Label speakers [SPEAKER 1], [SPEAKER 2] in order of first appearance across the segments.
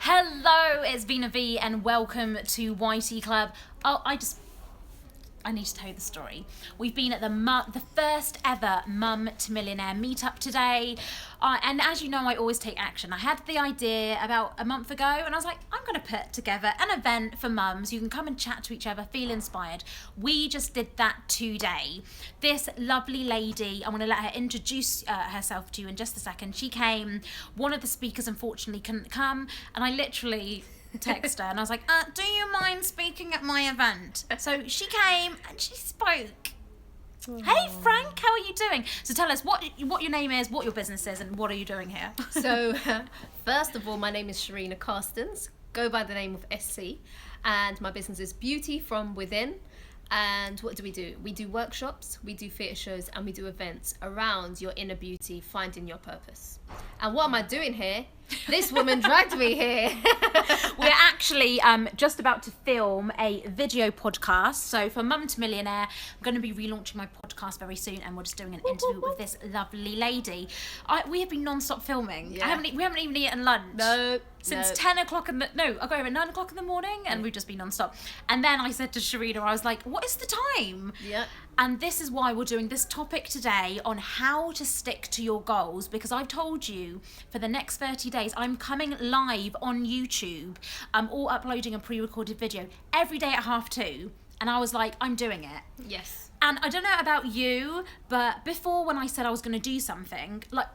[SPEAKER 1] Hello, it's Veena V and welcome to YT Club. I need to tell you the story. We've been at the first ever Mum to Millionaire meetup today. And as you know, I always take action. I had the idea about a month ago and I was like, I'm going to put together an event for mums. You can come and chat to each other, feel inspired. We just did that today. This lovely lady, I'm going to let her introduce herself to you in just a second. She came. One of the speakers unfortunately couldn't come. And I literally text her and I was like, do you mind speaking at my event? So she came and she spoke. Aww. Hey Frank, how are you doing? So tell us what your name is, what your business is, and what are you doing here?
[SPEAKER 2] So first of all, my name is Sharina Carstens, go by the name of SC, and my business is Beauty from Within. And what do? We do workshops, we do theatre shows, and we do events around your inner beauty, finding your purpose. And what am I doing here? This woman dragged me here.
[SPEAKER 1] We're actually just about to film a video podcast. So for Mum to Millionaire, I'm going to be relaunching my podcast very soon, and we're just doing an interview with this lovely lady. We have been non-stop filming.
[SPEAKER 2] Yeah.
[SPEAKER 1] We haven't even eaten lunch.
[SPEAKER 2] No.
[SPEAKER 1] Since 10 o'clock I got here at 9 o'clock in the morning, and we've just been non-stop. And then I said to Sharina, I was like, what is the time?
[SPEAKER 2] Yeah.
[SPEAKER 1] And this is why we're doing this topic today on how to stick to your goals, because I've told you for the next 30 days, I'm coming live on YouTube, or uploading a pre-recorded video every day at 2:30. And I was like, I'm doing it.
[SPEAKER 2] Yes.
[SPEAKER 1] And I don't know about you, but before when I said I was going to do something, like,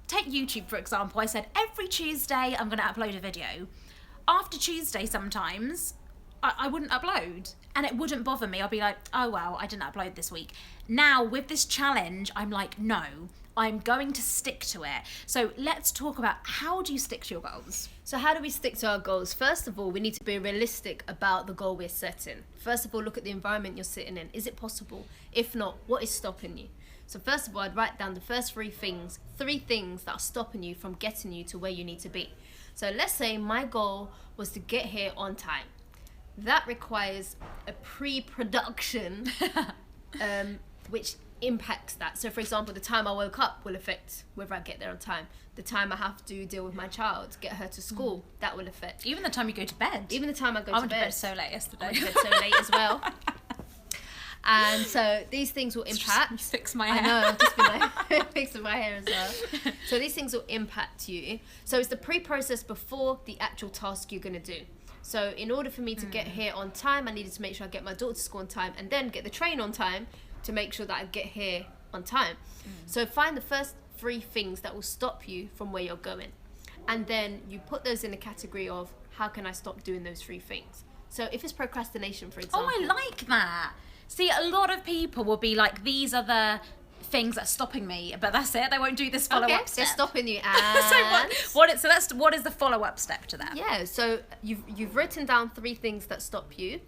[SPEAKER 1] take YouTube, for example. I said, every Tuesday, I'm going to upload a video. After Tuesday, sometimes, I wouldn't upload. And it wouldn't bother me. I'll be like, oh, well, I didn't upload this week. Now, with this challenge, I'm like, no, I'm going to stick to it. So let's talk about, how do you stick to your goals?
[SPEAKER 2] So how do we stick to our goals? First of all, we need to be realistic about the goal we're setting. First of all, look at the environment you're sitting in. Is it possible? If not, what is stopping you? So first of all, I'd write down the first three things that are stopping you from getting you to where you need to be. So let's say my goal was to get here on time. That requires a pre-production, which impacts that. So for example, the time I woke up will affect whether I get there on time. The time I have to deal with my child, get her to school, that will affect.
[SPEAKER 1] Even the time you go to bed.
[SPEAKER 2] Even the time I go to bed.
[SPEAKER 1] I went to bed so late yesterday.
[SPEAKER 2] I went to bed so late as well. And so these things will impact.
[SPEAKER 1] Just fix my hair.
[SPEAKER 2] I know, I've just been like fixing my hair as well. So these things will impact you. So it's the pre-process before the actual task you're going to do. So in order for me to get here on time, I needed to make sure I get my daughter to school on time, and then get the train on time to make sure that I get here on time. So find the first three things that will stop you from where you're going. And then you put those in the category of, how can I stop doing those three things? So if it's procrastination, for example.
[SPEAKER 1] Oh, I like that. See, a lot of people will be like, these are the things that are stopping me, but that's it. They won't do this follow-up step.
[SPEAKER 2] They're stopping you. And
[SPEAKER 1] so what is the follow-up step to that?
[SPEAKER 2] Yeah, so you've written down three things that stop you.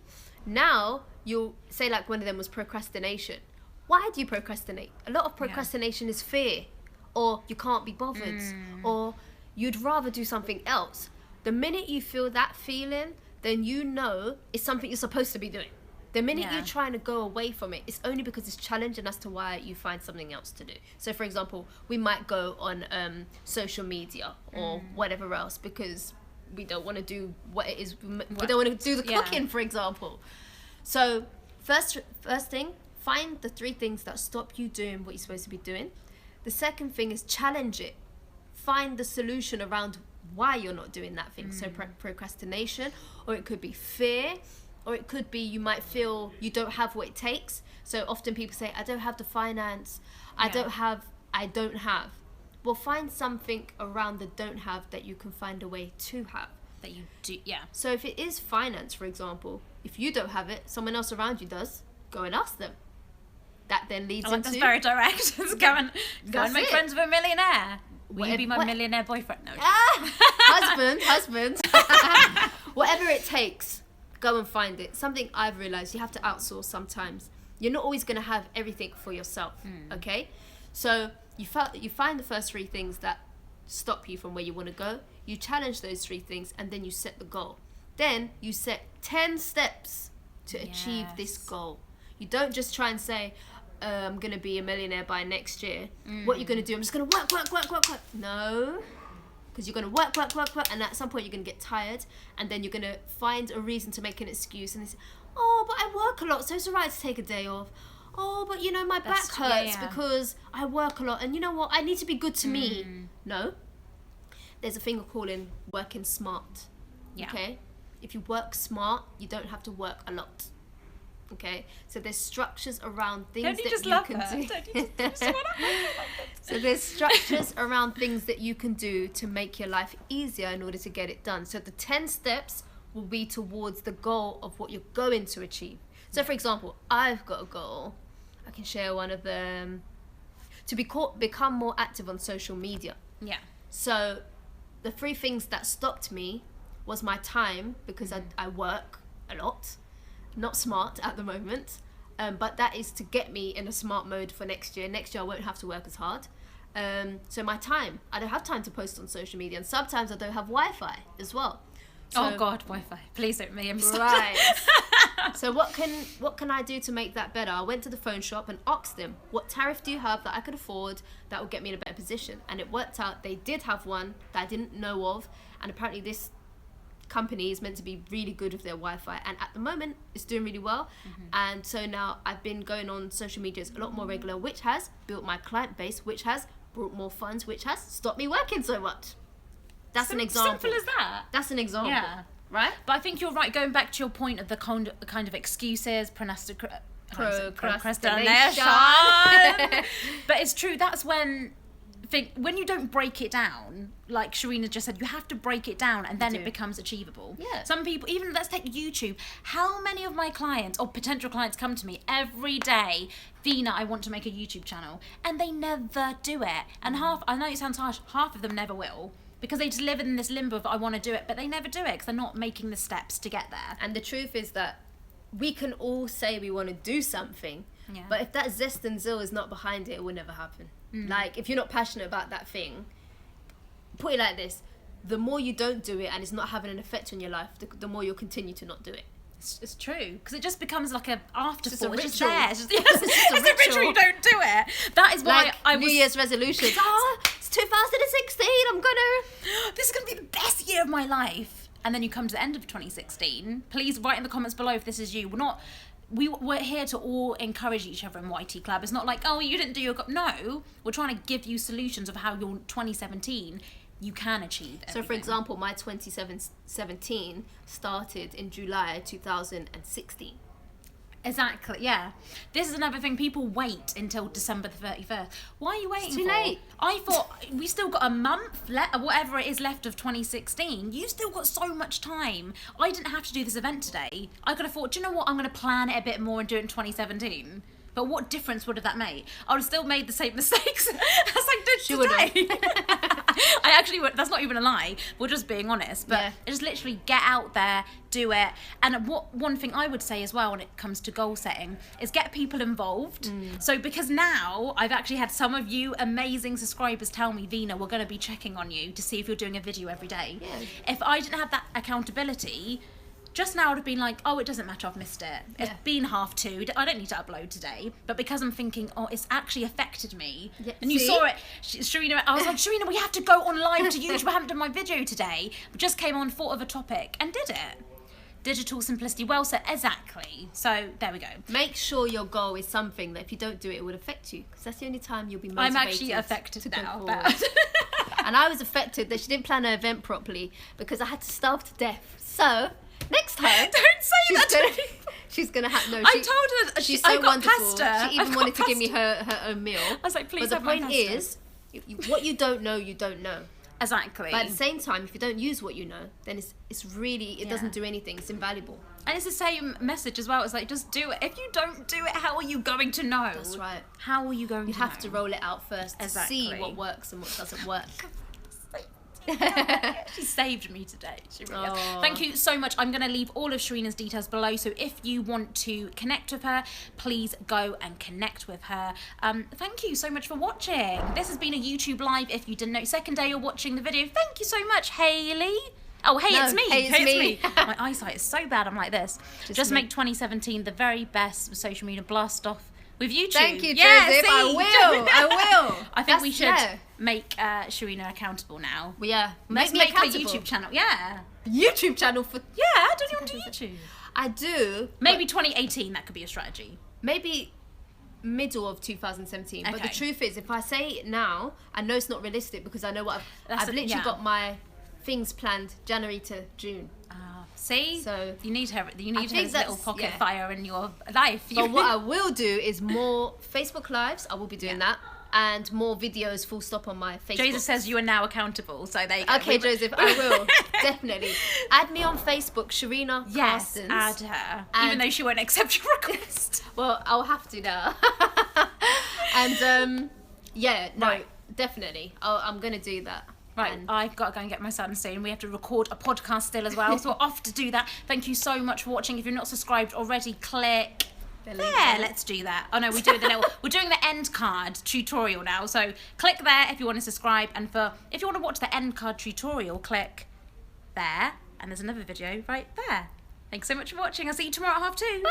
[SPEAKER 2] Now you'll say, like, one of them was procrastination. Why do you procrastinate? A lot of procrastination is fear, or you can't be bothered, or you'd rather do something else. The minute you feel that feeling, then you know it's something you're supposed to be doing. The minute you're trying to go away from it, it's only because it's challenging as to why you find something else to do. So, for example, we might go on social media or whatever else because we don't want to do what it is. We don't want to do the cooking, for example. So, first thing, find the three things that stop you doing what you're supposed to be doing. The second thing is challenge it. Find the solution around why you're not doing that thing. So, procrastination, or it could be fear. Or it could be you might feel you don't have what it takes. So often people say, I don't have the finance. I don't have. Well, find something around the don't have that you can find a way to have.
[SPEAKER 1] That you do,
[SPEAKER 2] So if it is finance, for example, if you don't have it, someone else around you does, go and ask them. That then leads into...
[SPEAKER 1] That's very direct. Go and make friends with a millionaire. Will you be my millionaire boyfriend? No.
[SPEAKER 2] Husband. Whatever it takes. Go and find it. Something I've realised, you have to outsource sometimes. You're not always going to have everything for yourself, okay? So you find the first three things that stop you from where you want to go. You challenge those three things, and then you set the goal. Then you set 10 steps to achieve this goal. You don't just try and say, I'm going to be a millionaire by next year. What you're going to do, I'm just going to work. No. Because you're going to work, and at some point you're going to get tired, and then you're going to find a reason to make an excuse, and they say, oh, but I work a lot, so it's alright to take a day off. Oh, but my back hurts because I work a lot, and you know what, I need to be good to me. No. There's a thing of calling working smart.
[SPEAKER 1] Yeah.
[SPEAKER 2] Okay? If you work smart, you don't have to work a lot. Okay? So there's structures around things that you can do.
[SPEAKER 1] Don't you just wanna
[SPEAKER 2] So there's structures around things that you can do to make your life easier in order to get it done. So the 10 steps will be towards the goal of what you're going to achieve. So for example, I've got a goal. I can share one of them. To become more active on social media.
[SPEAKER 1] Yeah.
[SPEAKER 2] So the 3 things that stopped me was my time, because I work a lot. Not smart at the moment. But that is to get me in a smart mode for next year. Next year I won't have to work as hard. So my time. I don't have time to post on social media. And sometimes I don't have Wi-Fi as well. So,
[SPEAKER 1] oh God, Wi-Fi. Please don't make me stop.
[SPEAKER 2] Right. So what can I do to make that better? I went to the phone shop and asked them, what tariff do you have that I could afford that would get me in a better position? And it worked out. They did have one that I didn't know of. And apparently this company is meant to be really good with their Wi-Fi. And at the moment, it's doing really well. And so now I've been going on social medias a lot more regular, which has built my client base, which has brought more funds, which has stopped me working so much. That's an example.
[SPEAKER 1] Simple as that.
[SPEAKER 2] That's an example.
[SPEAKER 1] Yeah.
[SPEAKER 2] Right?
[SPEAKER 1] But I think you're right. Going back to your point of the kind of excuses, procrastination. But it's true. That's when you don't break it down, like Sharina just said, you have to break it down, and then it becomes achievable.
[SPEAKER 2] Yeah.
[SPEAKER 1] Some people, even let's take YouTube. How many of my clients or potential clients come to me every day? Veena, I want to make a YouTube channel, and they never do it. And I know it sounds harsh, half of them never will. Because they just live in this limbo of I want to do it, but they never do it because they're not making the steps to get there.
[SPEAKER 2] And the truth is that we can all say we want to do something, but if that zest and zeal is not behind it, it will never happen. Like, if you're not passionate about that thing, put it like this, the more you don't do it and it's not having an effect on your life, the more you'll continue to not do it.
[SPEAKER 1] It's true, because it just becomes like an afterthought.
[SPEAKER 2] It's
[SPEAKER 1] just
[SPEAKER 2] a
[SPEAKER 1] there.
[SPEAKER 2] ritual.
[SPEAKER 1] It's a ritual. You don't do it. That is why
[SPEAKER 2] like New Year's resolutions. Oh, it's 2016. I'm gonna.
[SPEAKER 1] This is gonna be the best year of my life. And then you come to the end of 2016. Please write in the comments below if this is you. We're here to all encourage each other in YT Club. It's not like, oh, you didn't do your no. We're trying to give you solutions of how your 2017 you can achieve everything.
[SPEAKER 2] So for example, my 2017 started in July 2016.
[SPEAKER 1] Exactly, yeah. This is another thing, people wait until December the 31st. Why are you waiting
[SPEAKER 2] It's too
[SPEAKER 1] for?
[SPEAKER 2] late.
[SPEAKER 1] I thought we still got a month, whatever it is left of 2016. You still got so much time. I didn't have to do this event today. I could have thought, do you know what, I'm going to plan it a bit more and do it in 2017. But what difference would have that made? I would have still made the same mistakes as I did today. I actually would. That's not even a lie. We're just being honest. But just literally get out there, do it. And one thing I would say as well when it comes to goal setting is get people involved. So because now I've actually had some of you amazing subscribers tell me, Veena, we're going to be checking on you to see if you're doing a video every day.
[SPEAKER 2] Yeah.
[SPEAKER 1] If I didn't have that accountability, just now I would have been like, oh, it doesn't matter, I've missed it. It's been 2:30, I don't need to upload today. But because I'm thinking, oh, it's actually affected me.
[SPEAKER 2] Yeah,
[SPEAKER 1] and you saw it, Sharina, I was like, Sharina, we have to go on live to YouTube. I haven't done my video today. But just came on, thought of a topic and did it. Digital simplicity, well said, exactly. So there we go.
[SPEAKER 2] Make sure your goal is something that if you don't do it, it would affect you. Because that's the only time you'll be motivated.
[SPEAKER 1] I'm actually affected now.
[SPEAKER 2] And I was affected that she didn't plan her event properly because I had to starve to death. So next time,
[SPEAKER 1] don't say that to me.
[SPEAKER 2] She's gonna have no.
[SPEAKER 1] I told her
[SPEAKER 2] she's so
[SPEAKER 1] I got
[SPEAKER 2] wonderful.
[SPEAKER 1] pasta.
[SPEAKER 2] She even wanted to give me her own meal.
[SPEAKER 1] I was like, please.
[SPEAKER 2] But the point is, what you don't know, you don't know.
[SPEAKER 1] Exactly.
[SPEAKER 2] But at the same time, if you don't use what you know, then it's really it doesn't do anything. It's invaluable.
[SPEAKER 1] And it's the same message as well. It's like, just do it. If you don't do it, how are you going to know?
[SPEAKER 2] That's right.
[SPEAKER 1] How are you going to know?
[SPEAKER 2] You have to roll it out first to see what works and what doesn't work.
[SPEAKER 1] She saved me today. She really has. Thank you so much. I'm going to leave all of Sharina's details below. So if you want to connect with her, please go and connect with her. Thank you so much for watching. This has been a YouTube live. If you didn't know, second day you're watching the video. Thank you so much, Hayley. Oh, hey,
[SPEAKER 2] no,
[SPEAKER 1] it's me.
[SPEAKER 2] Hey, it's me.
[SPEAKER 1] My eyesight is so bad. I'm like this. Just make 2017 the very best social media. Blast off with YouTube.
[SPEAKER 2] Thank you,
[SPEAKER 1] Yeah,
[SPEAKER 2] Joseph.
[SPEAKER 1] see?
[SPEAKER 2] I will.
[SPEAKER 1] I think we should make Sharina accountable now.
[SPEAKER 2] Yeah.
[SPEAKER 1] Let's make a YouTube channel. Yeah.
[SPEAKER 2] YouTube channel for...
[SPEAKER 1] Yeah, I don't even do YouTube.
[SPEAKER 2] I do.
[SPEAKER 1] Maybe 2018, that could be a strategy.
[SPEAKER 2] Maybe middle of 2017. But the
[SPEAKER 1] Okay.
[SPEAKER 2] truth is, if I say it now, I know it's not realistic because I know what I've literally got my things planned January to June.
[SPEAKER 1] See?
[SPEAKER 2] So
[SPEAKER 1] you need her. You need her
[SPEAKER 2] think
[SPEAKER 1] little pocket fire in your life.
[SPEAKER 2] But what I will do is more Facebook Lives. I will be doing that. And more videos full stop on my Facebook.
[SPEAKER 1] Joseph says you are now accountable, so there you go.
[SPEAKER 2] Okay, Joseph, I will. Definitely. Add me on Facebook, Sharina
[SPEAKER 1] Yes,
[SPEAKER 2] Carstens.
[SPEAKER 1] add her. Even though she won't accept your request.
[SPEAKER 2] Well, I'll have to now. And,
[SPEAKER 1] Right.
[SPEAKER 2] definitely. I'm going to do that.
[SPEAKER 1] Right, I've got to go and get my son soon. We have to record a podcast still as well, so we're off to do that. Thank you so much for watching. If you're not subscribed already, click there. Let's do that. Oh no, we're doing the end card tutorial now. So click there if you want to subscribe, and if you want to watch the end card tutorial, click there. And there's another video right there. Thanks so much for watching. I'll see you tomorrow at 2:30. Bye.